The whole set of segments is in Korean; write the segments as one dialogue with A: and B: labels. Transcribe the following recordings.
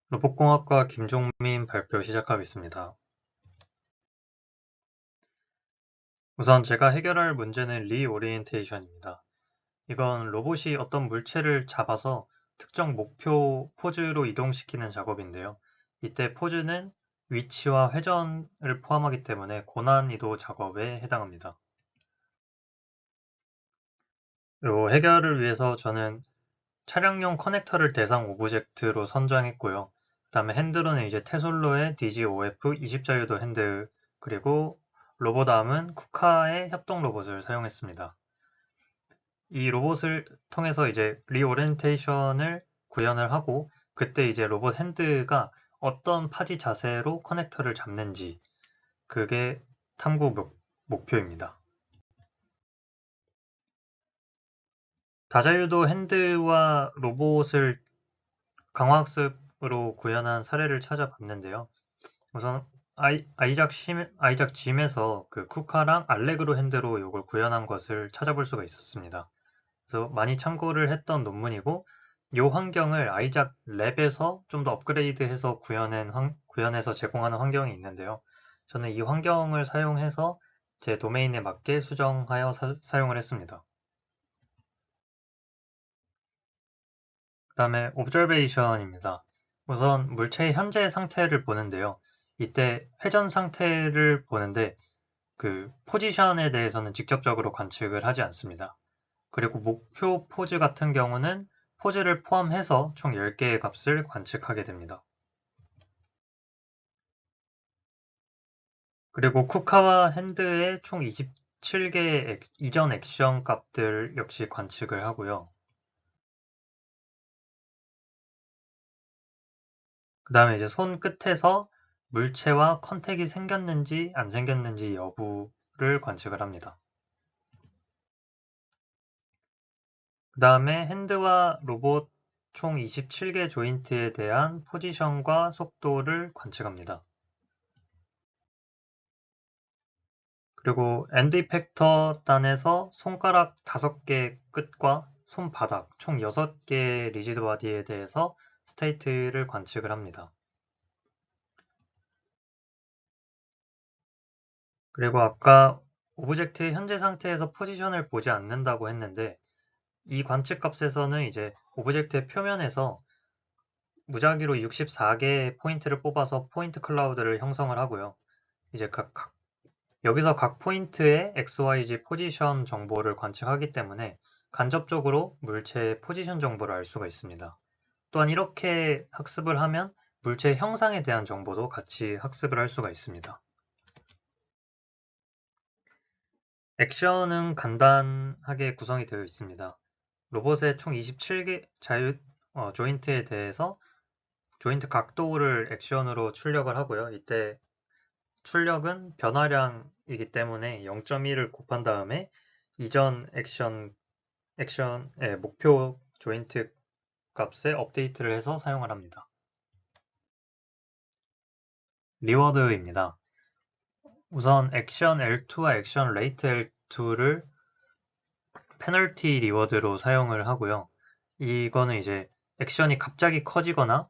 A: 로봇공학과 김종민 발표 시작하겠습니다. 우선 제가 해결할 문제는 리오리엔테이션입니다. 이건 로봇이 어떤 물체를 잡아서 특정 목표 포즈로 이동시키는 작업인데요. 이때 포즈는 위치와 회전을 포함하기 때문에 고난이도 작업에 해당합니다. 이 해결을 위해서 저는 차량용 커넥터를 대상 오브젝트로 선정했고요. 그 다음에 핸들은 이제 테솔로의 DGOF 20자유도 핸들, 그리고 로봇암은 쿠카의 협동 로봇을 사용했습니다. 이 로봇을 통해서 이제 리오리엔테이션을 구현을 하고, 그때 이제 로봇 핸드가 어떤 파지 자세로 커넥터를 잡는지, 그게 탐구 목표입니다. 다자유도 핸드와 로봇을 강화학습으로 구현한 사례를 찾아봤는데요. 우선 아이작 짐에서 그 쿠카랑 알레그로 핸드로 이걸 구현한 것을 찾아볼 수가 있었습니다. 그래서 많이 참고를 했던 논문이고, 이 환경을 아이작 랩에서 좀 더 업그레이드해서 구현해서 제공하는 환경이 있는데요. 저는 이 환경을 사용해서 제 도메인에 맞게 수정하여 사용을 했습니다. 그 다음에 옵저베이션입니다. 우선 물체의 현재 상태를 보는데요. 이때 회전 상태를 보는데 그 포지션에 대해서는 직접적으로 관측을 하지 않습니다. 그리고 목표 포즈 같은 경우는 포즈를 포함해서 총 10개의 값을 관측하게 됩니다. 그리고 쿠카와 핸드의 총 27개의 이전 액션 값들 역시 관측을 하고요. 그 다음에 이제 손 끝에서 물체와 컨택이 생겼는지 안 생겼는지 여부를 관측을 합니다. 그 다음에 핸드와 로봇 총 27개 조인트에 대한 포지션과 속도를 관측합니다. 그리고 엔드 이펙터 단에서 손가락 5개 끝과 손바닥 총 6개의 리지드 바디에 대해서 스테이트를 관측을 합니다. 그리고 아까 오브젝트의 현재 상태에서 포지션을 보지 않는다고 했는데, 이 관측 값에서는 이제 오브젝트의 표면에서 무작위로 64개의 포인트를 뽑아서 포인트 클라우드를 형성을 하고요. 이제 여기서 각 포인트의 XYZ 포지션 정보를 관측하기 때문에 간접적으로 물체의 포지션 정보를 알 수가 있습니다. 또한 이렇게 학습을 하면 물체의 형상에 대한 정보도 같이 학습을 할 수가 있습니다. 액션은 간단하게 구성이 되어 있습니다. 로봇의 총 27개 조인트에 대해서 조인트 각도를 액션으로 출력을 하고요. 이때 출력은 변화량이기 때문에 0.1을 곱한 다음에 이전 액션의 목표 조인트 값에 업데이트를 해서 사용을 합니다. 리워드입니다. 우선 액션 L2와 액션 레이트 L2를 페널티 리워드로 사용을 하고요. 이거는 이제 액션이 갑자기 커지거나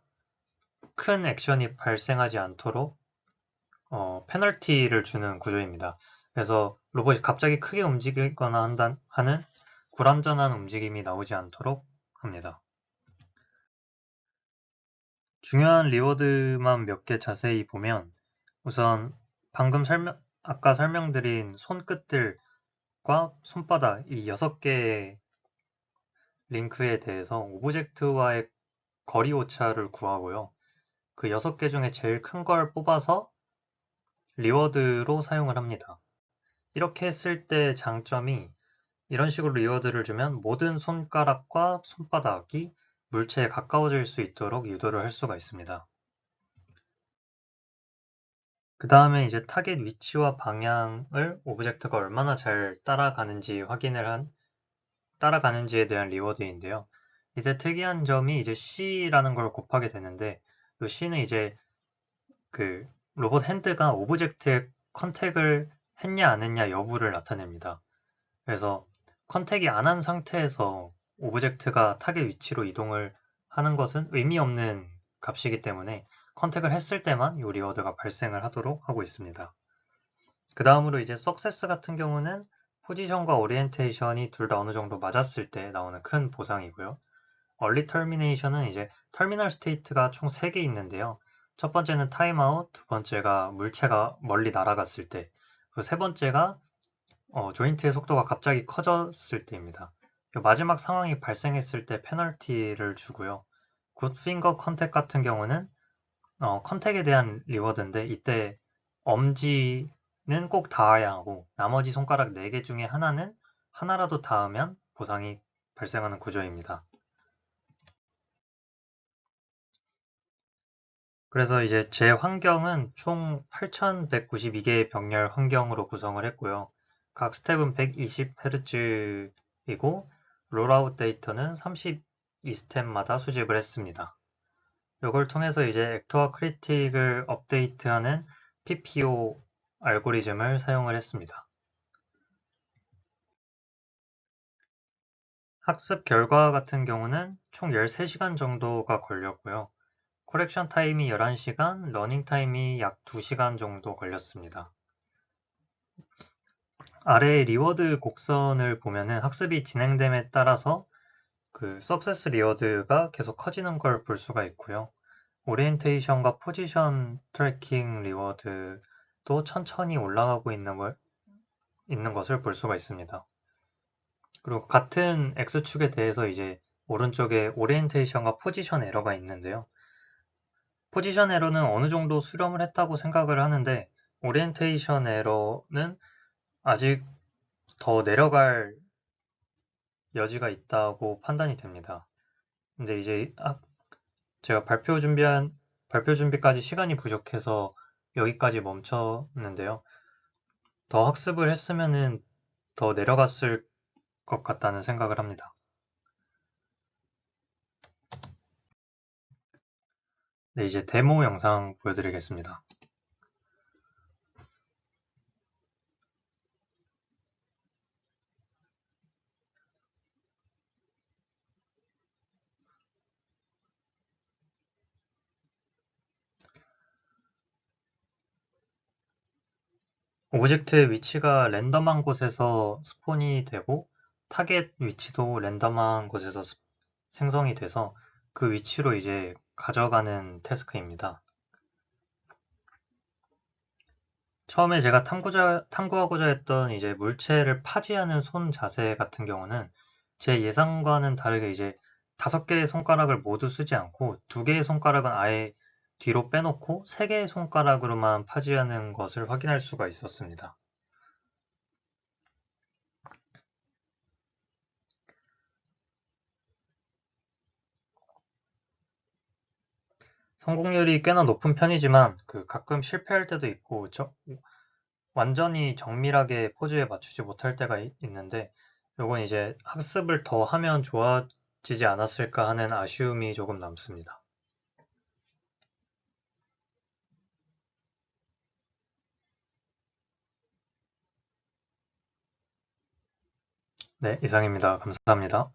A: 큰 액션이 발생하지 않도록 페널티를 주는 구조입니다. 그래서 로봇이 갑자기 크게 움직이거나 하는 불완전한 움직임이 나오지 않도록 합니다. 중요한 리워드만 몇 개 자세히 보면, 우선 아까 설명드린 손끝들과 손바닥 이 6개의 링크에 대해서 오브젝트와의 거리 오차를 구하고요. 그 6개 중에 제일 큰 걸 뽑아서 리워드로 사용을 합니다. 이렇게 했을 때 장점이, 이런 식으로 리워드를 주면 모든 손가락과 손바닥이 물체에 가까워질 수 있도록 유도를 할 수가 있습니다. 그 다음에 이제 타겟 위치와 방향을 오브젝트가 얼마나 잘 따라가는지에 대한 리워드인데요. 이제 특이한 점이 이제 C라는 걸 곱하게 되는데, 이 C는 이제 그 로봇 핸드가 오브젝트에 컨택을 했냐 안 했냐 여부를 나타냅니다. 그래서 컨택이 안 한 상태에서 오브젝트가 타겟 위치로 이동을 하는 것은 의미 없는 값이기 때문에 컨택을 했을 때만 이 리워드가 발생을 하도록 하고 있습니다. 그 다음으로 이제 석세스 같은 경우는 포지션과 오리엔테이션이 둘 다 어느 정도 맞았을 때 나오는 큰 보상이고요. 얼리 터미네이션은 이제 터미널 스테이트가 총 3개 있는데요. 첫 번째는 타임아웃, 두 번째가 물체가 멀리 날아갔을 때, 그리고 세 번째가 조인트의 속도가 갑자기 커졌을 때입니다. 마지막 상황이 발생했을 때 페널티를 주고요. 굿핑거 컨택 같은 경우는 컨택에 대한 리워드인데 이때 엄지는 꼭 닿아야 하고 나머지 손가락 4개 중에 하나라도 닿으면 보상이 발생하는 구조입니다. 그래서 이제 제 환경은 총 8192개의 병렬 환경으로 구성을 했고요. 각 스텝은 120Hz이고 롤아웃 데이터는 32스텝마다 수집을 했습니다. 이걸 통해서 이제 액터와 크리틱을 업데이트하는 PPO 알고리즘을 사용을 했습니다. 학습 결과 같은 경우는 총 13시간 정도가 걸렸고요. 코렉션 타임이 11시간, 러닝 타임이 약 2시간 정도 걸렸습니다. 아래 리워드 곡선을 보면은 학습이 진행됨에 따라서 그 석세스 리워드가 계속 커지는 걸 볼 수가 있고요. 오리엔테이션과 포지션 트래킹 리워드도 천천히 올라가고 있는 것을 볼 수가 있습니다. 그리고 같은 X축에 대해서 이제 오른쪽에 오리엔테이션과 포지션 에러가 있는데요. 포지션 에러는 어느 정도 수렴을 했다고 생각을 하는데 오리엔테이션 에러는 아직 더 내려갈 여지가 있다고 판단이 됩니다. 근데 이제 제가 발표 준비까지 시간이 부족해서 여기까지 멈췄는데요. 더 학습을 했으면은 더 내려갔을 것 같다는 생각을 합니다. 네, 이제 데모 영상 보여드리겠습니다. 오브젝트의 위치가 랜덤한 곳에서 스폰이 되고 타겟 위치도 랜덤한 곳에서 생성이 돼서 그 위치로 이제 가져가는 태스크입니다. 처음에 제가 탐구하고자 했던 이제 물체를 파지하는 손 자세 같은 경우는 제 예상과는 다르게 이제 5개의 손가락을 모두 쓰지 않고 2개의 손가락은 아예 뒤로 빼놓고 3개의 손가락으로만 파지하는 것을 확인할 수가 있었습니다. 성공률이 꽤나 높은 편이지만 가끔 실패할 때도 있고 완전히 정밀하게 포즈에 맞추지 못할 때가 있는데 요건 이제 학습을 더 하면 좋아지지 않았을까 하는 아쉬움이 조금 남습니다. 네, 이상입니다. 감사합니다.